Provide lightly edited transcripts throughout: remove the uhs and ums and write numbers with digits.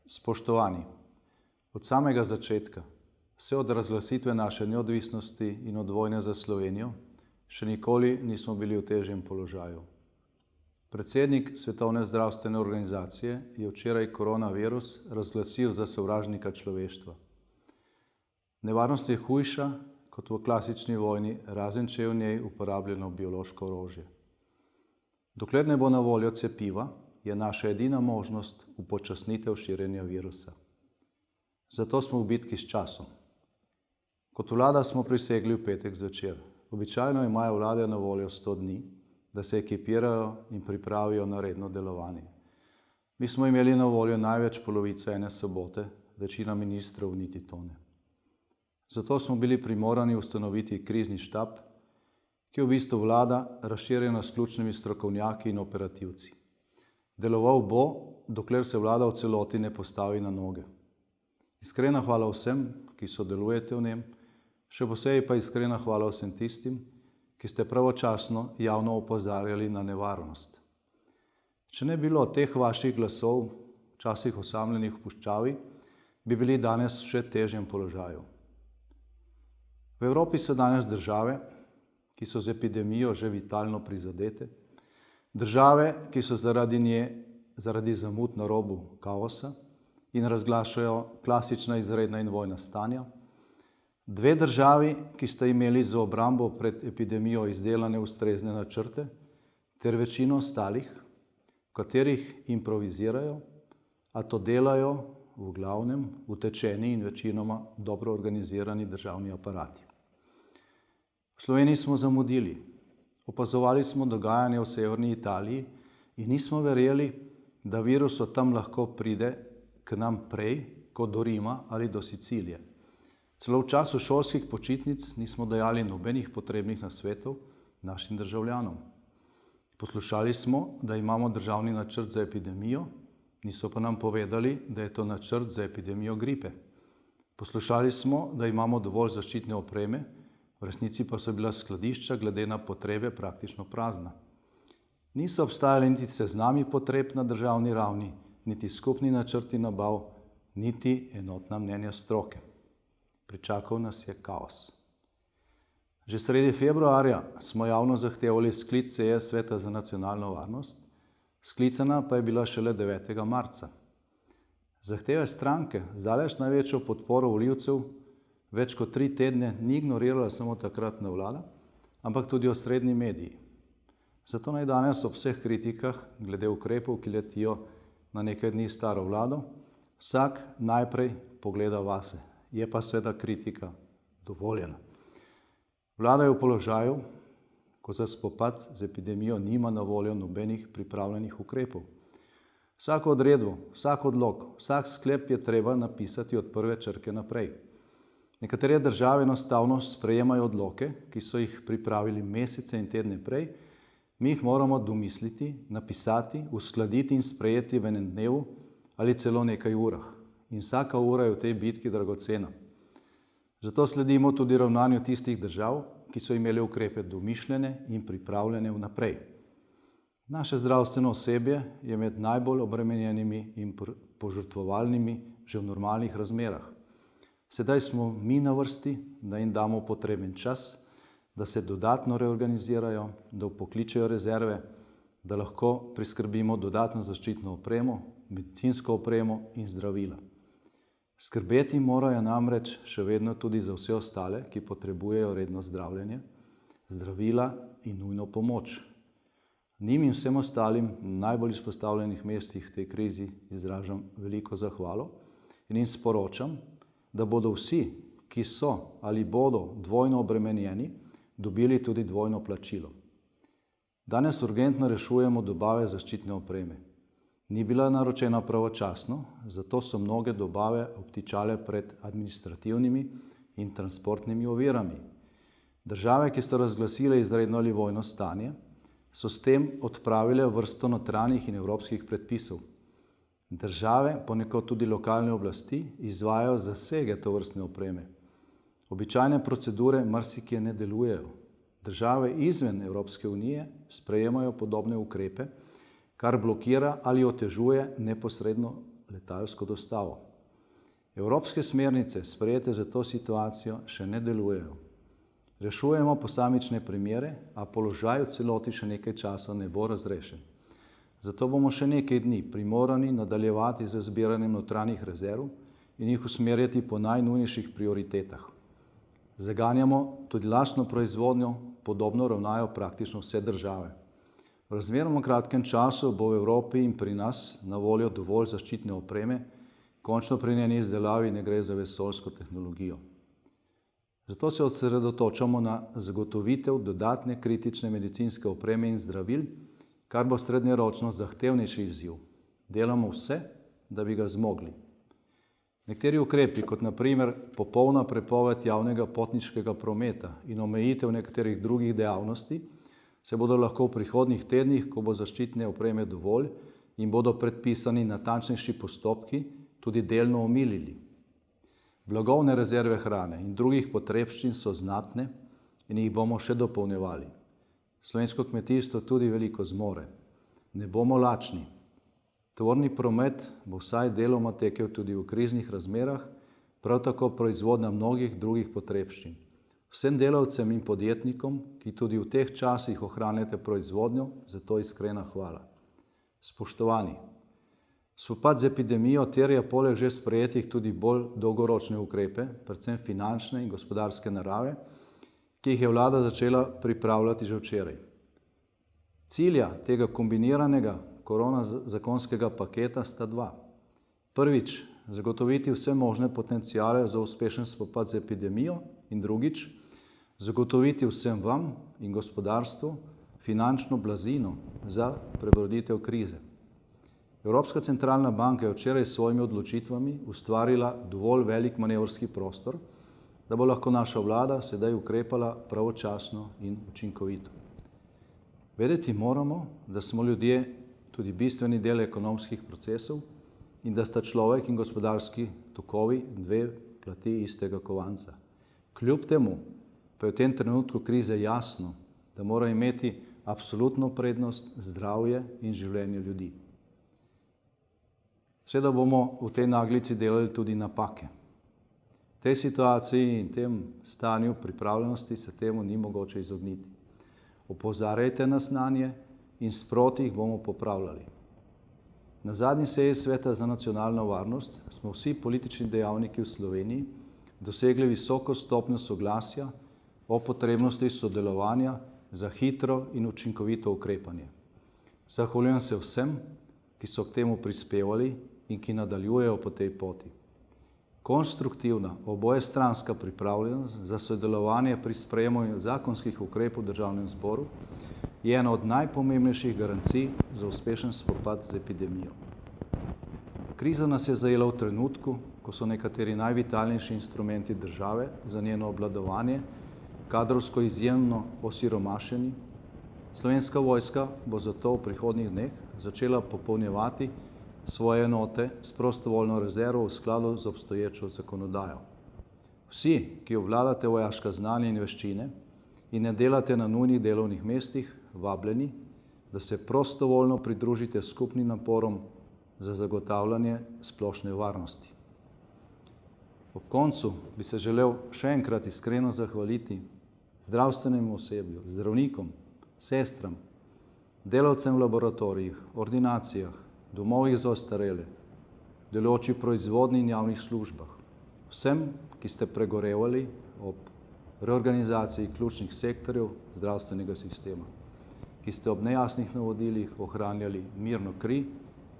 Spoštovani, od samega začetka, vse od razglasitve naše neodvisnosti in od vojne za Slovenijo, še nikoli nismo bili v težjem položaju. Predsednik Svetovne zdravstvene organizacije je včeraj koronavirus razglasil za sovražnika človeštva. Nevarnost je hujša kot v klasični vojni, razen če je v njej uporabljeno biološko orožje. Dokler ne bo na voljo cepiva, je naša edina možnost upočasnitev širjenja virusa. Zato smo v bitki s časom. Kot vlada smo prisegli v petek zvečer. Običajno imajo vlade na voljo 100 dni, da se ekipirajo in pripravijo na redno delovanje. Mi smo imeli na voljo največ polovico ene sobote, večina ministrov niti to ne. Zato smo bili primorani ustanoviti krizni štab, ki je v bistvu vlada razširjena s ključnimi strokovnjaki in operativci. Deloval bo, dokler se vlada v celoti ne postavi na noge. Iskrena hvala vsem, ki sodelujete v njem, še posebej pa iskrena hvala vsem tistim, ki ste pravočasno javno opozarjali na nevarnost. Če ne bilo teh vaših glasov, včasih osamljenih v puščavi, bi bili danes v še težjem položaju. V Evropi so danes države, ki so z epidemijo že vitalno prizadete, države, ki so zaradi zamud na robu kaosa in razglašajo klasična izredna in vojna stanja, dve državi, ki sta imeli za obrambo pred epidemijo izdelane ustrezne načrte, ter večino ostalih, v katerih improvizirajo, a to delajo v glavnem utečeni in večinoma dobro organizirani državni aparati. V Sloveniji smo zamudili. Opazovali smo dogajanje v severni Italiji in nismo verjeli, da virus od tam lahko pride k nam prej kot do Rima ali do Sicilije. Celo v času šolskih počitnic nismo dajali nobenih potrebnih nasvetov našim državljanom. Poslušali smo, da imamo državni načrt za epidemijo, niso pa nam povedali, da je to načrt za epidemijo gripe. Poslušali smo, da imamo dovolj zaščitne opreme, v resnici pa so bila skladišča glede na potrebe praktično prazna. Niso obstajali niti seznami potreb na državni ravni, niti skupni načrti nabav, niti enotna mnenja stroke. Pričakal nas je kaos. Že sredi februarja smo javno zahtevali sklic seje Sveta za nacionalno varnost, sklicana pa je bila šele 9. marca. Zahteve stranke z daleč največjo podporo volivcev več kot 3 tedne ni ignorirala samo takratna vlada, ampak tudi osrednji mediji. Zato naj danes ob vseh kritikah glede ukrepov, ki letijo na nekaj dni staro vlado, vsak najprej pogleda vase. Je pa seveda kritika dovoljena. Vlada je v položaju, ko za spopad z epidemijo nima na voljo nobenih pripravljenih ukrepov. Vsako odredbo, vsak odlok, vsak sklep je treba napisati od prve črke naprej. Nekatere države enostavno sprejemajo odloke, ki so jih pripravili mesece in tedne prej, mi jih moramo domisliti, napisati, uskladiti in sprejeti v enem dnevu ali celo nekaj urah. In vsaka ura je v tej bitki dragocena. Zato sledimo tudi ravnanju tistih držav, ki so imeli ukrepe domišljene in pripravljene vnaprej. Naše zdravstveno osebje je med najbolj obremenjenimi in požrtvovalnimi že v normalnih razmerah. Sedaj smo mi na vrsti, da jim damo potreben čas, da se dodatno reorganizirajo, da vpokličejo rezerve, da lahko priskrbimo dodatno zaščitno opremo, medicinsko opremo in zdravila. Skrbeti morajo namreč še vedno tudi za vse ostale, ki potrebujejo redno zdravljenje, zdravila in nujno pomoč. Njim in vsem ostalim na najbolj izpostavljenih mestih v tej krizi izražam veliko zahvalo in jim sporočam, da bodo vsi, ki so ali bodo dvojno obremenjeni, dobili tudi dvojno plačilo. Danes urgentno rešujemo dobave zaščitne opreme. Ni bila naročena pravočasno, zato so mnoge dobave obtičale pred administrativnimi in transportnimi ovirami. Države, ki so razglasile izredno ali vojno stanje, so s tem odpravile vrsto notranjih in evropskih predpisov. Države, ponekod tudi lokalne oblasti, izvajajo zasege tovrstne opreme. Običajne procedure marsikje ne delujejo. Države izven Evropske unije sprejemajo podobne ukrepe, kar blokira ali otežuje neposredno letalsko dostavo. Evropske smernice, sprejete za to situacijo, še ne delujejo. Rešujemo posamične primere, a položaj v celoti še nekaj časa ne bo razrešen. Zato bomo še nekaj dni primorani nadaljevati z zbiranjem notranjih rezerv in jih usmerjati po najnujnejših prioritetah. Zaganjamo tudi lastno proizvodnjo, podobno ravnajo praktično vse države. V razmeroma kratkem času bo v Evropi in pri nas na voljo dovolj zaščitne opreme, končno pri njeni izdelavi ne gre za vesoljsko tehnologijo. Zato se osredotočamo na zagotovitev dodatne kritične medicinske opreme in zdravil, kar bo srednjeročno zahtevnejši izziv. Delamo vse, da bi ga zmogli. Nekateri ukrepi, kot na primer popolna prepoved javnega potniškega prometa in omejitev nekaterih drugih dejavnosti, se bodo lahko v prihodnjih tednih, ko bo zaščitne opreme dovolj in bodo predpisani natančnejši postopki, tudi delno omilili. Blagovne rezerve hrane in drugih potrebščin so znatne in jih bomo še dopolnjevali. Slovensko kmetijstvo tudi veliko zmore. Ne bomo lačni. Tovorni promet bo vsaj deloma tekel tudi v kriznih razmerah, prav tako proizvodnja mnogih drugih potrebščin. Vsem delavcem in podjetnikom, ki tudi v teh časih ohranjate proizvodnjo, za to iskrena hvala. Spoštovani, spopad z epidemijo terja poleg že sprejetih tudi bolj dolgoročne ukrepe, predvsem finančne in gospodarske narave, ki jih je vlada začela pripravljati že včeraj. Cilja tega kombiniranega koronazakonskega paketa sta dva. Prvič, zagotoviti vse možne potenciale za uspešen spopad z epidemijo in drugič, zagotoviti vsem vam in gospodarstvu finančno blazino za prebroditev krize. Evropska centralna banka je včeraj s svojimi odločitvami ustvarila dovolj velik manevrski prostor, da bo lahko naša vlada sedaj ukrepala pravočasno in učinkovito. Vedeti moramo, da smo ljudje tudi bistveni del ekonomskih procesov in da sta človek in gospodarski tokovi dve plati istega kovanca. Kljub temu pa je v tem trenutku krize jasno, da mora imeti absolutno prednost zdravje in življenje ljudi. Seveda bomo v tej naglici delali tudi napake. V tej situaciji in tem stanju pripravljenosti se temu ni mogoče izogniti. Opozarjajte nas nanje in sproti jih bomo popravljali. Na zadnji seji Sveta za nacionalno varnost smo vsi politični dejavniki v Sloveniji dosegli visoko stopnjo soglasja o potrebnosti sodelovanja za hitro in učinkovito ukrepanje. Zahvaljujem se vsem, ki so k temu prispevali in ki nadaljujejo po tej poti. Konstruktivna, obojestranska pripravljenost za sodelovanje pri sprejemanju zakonskih ukrepov v Državnem zboru je ena od najpomembnejših garancij za uspešen spopad z epidemijo. Kriza nas je zajela v trenutku, ko so nekateri najvitalnejši instrumenti države za njeno obvladovanje kadrovsko izjemno osiromašeni. Slovenska vojska bo zato v prihodnjih dneh začela popolnjevati svoje enote s prostovoljno rezervo v skladu z obstoječo zakonodajo. Vsi, ki obvladate vojaška znanja in veščine in ne delate na nujnih delovnih mestih, vabljeni, da se prostovoljno pridružite skupnim naporom za zagotavljanje splošne varnosti. Ob koncu bi se želel še enkrat iskreno zahvaliti zdravstvenemu osebju, zdravnikom, sestram, delavcem v laboratorijih, ordinacijah, domovih za ostarele, delujoči proizvodni in javnih službah, vsem, ki ste pregorevali ob reorganizaciji ključnih sektorjev zdravstvenega sistema, ki ste ob nejasnih navodilih ohranjali mirno kri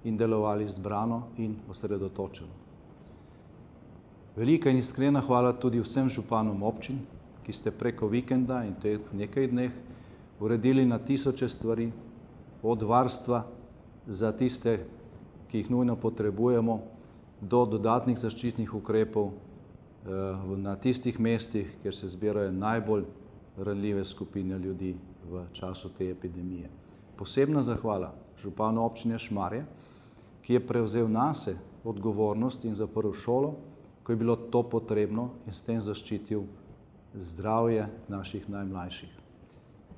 in delovali zbrano in osredotočeno. Velika in iskrena hvala tudi vsem županom občin, ki ste preko vikenda in teh nekaj dneh uredili na tisoče stvari, od varstva za tiste, ki jih nujno potrebujemo, do dodatnih zaščitnih ukrepov na tistih mestih, kjer se zbirajo najbolj ranljive skupine ljudi v času te epidemije. Posebna zahvala županu občine Šmarje, ki je prevzel nase odgovornost in zaprl šolo, ko je bilo to potrebno in s tem zaščitil zdravje naših najmlajših.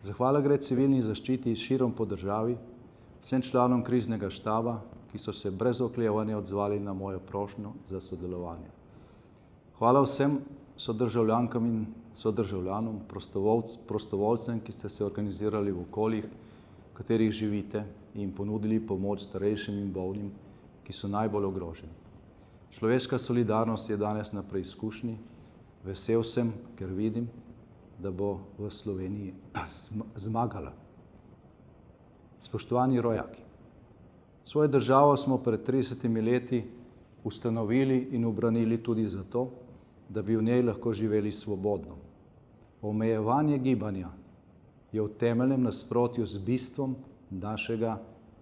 Zahvala gre civilni zaščiti širom po državi, vsem članom kriznega štaba, ki so se brez oklevanja odzvali na mojo prošnjo za sodelovanje. Hvala vsem sodržavljankam in sodržavljanom, prostovoljcem, ki ste se organizirali v okoljih, v katerih živite in ponudili pomoč starejšim in bolnim, ki so najbolj ogroženi. Človeška solidarnost je danes na preizkušnji. Vesel sem, ker vidim, da bo v Sloveniji zmagala. Spoštovani rojaki, svojo državo smo pred 30 leti ustanovili in ubranili tudi zato, da bi v njej lahko živeli svobodno. Omejevanje gibanja je v temeljnem nasprotju z bistvom našega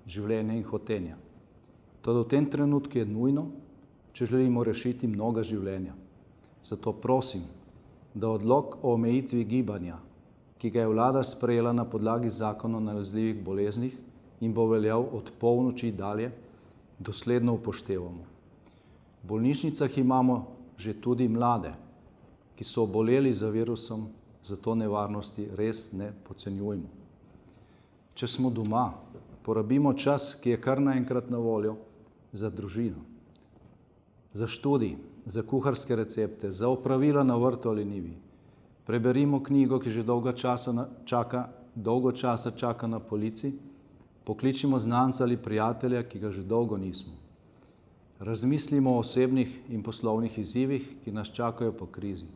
življenja in hotenja. Toda v tem trenutku je nujno, če želimo rešiti mnoga življenja. Zato prosim, da odlok o omejitvi gibanja, ki ga je vlada sprejela na podlagi zakona o nalezljivih boleznih in bo veljal od polnoči dalje, dosledno upoštevamo. V bolnišnicah imamo že tudi mlade, ki so oboleli za virusom, zato nevarnosti res ne podcenjujmo. Če smo doma, porabimo čas, ki je kar naenkrat na voljo, za družino, za študij, za kuharske recepte, za opravila na vrtu ali njivi. Preberimo knjigo, ki že dolgo časa čaka na polici, pokličimo znanca ali prijatelja, ki ga že dolgo nismo. Razmislimo o osebnih in poslovnih izzivih, ki nas čakajo po krizi.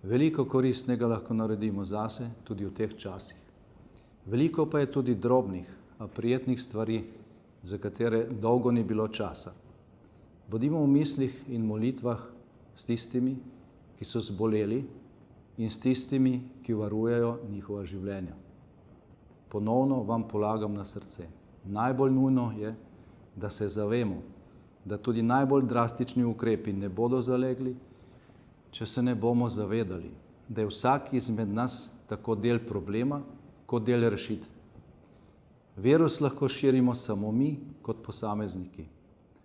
Veliko koristnega lahko naredimo zase, tudi v teh časih. Veliko pa je tudi drobnih, a prijetnih stvari, za katere dolgo ni bilo časa. Bodimo v mislih in molitvah s tistimi, ki so zboleli, in s tistimi, ki varujejo njihova življenja. Ponovno vam polagam na srce. Najbolj nujno je, da se zavemo, da tudi najbolj drastični ukrepi ne bodo zalegli, če se ne bomo zavedali, da je vsak izmed nas tako del problema, kot del rešitve. Virus lahko širimo samo mi kot posamezniki.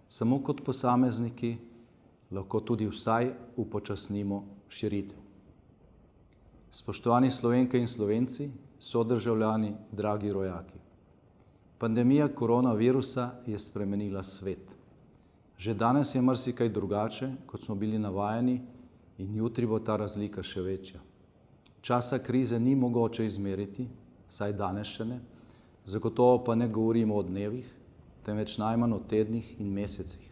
Samo kot posamezniki lahko tudi vsaj upočasnimo širitev. Spoštovani Slovenke in Slovenci, sodržavljani, dragi rojaki. Pandemija koronavirusa je spremenila svet. Že danes je marsikaj drugače, kot smo bili navajeni, in jutri bo ta razlika še večja. Časa krize ni mogoče izmeriti, vsaj danes še ne, zagotovo pa ne govorimo o dnevih, temveč najmanj o tednih in mesecih.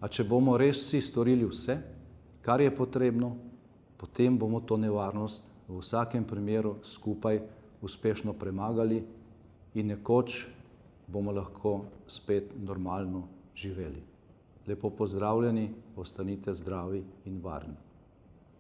A če bomo res vsi storili vse, kar je potrebno, potem bomo to nevarnost v vsakem primeru skupaj uspešno premagali in nekoč bomo lahko spet normalno živeli. Lepo pozdravljeni, ostanite zdravi in varni.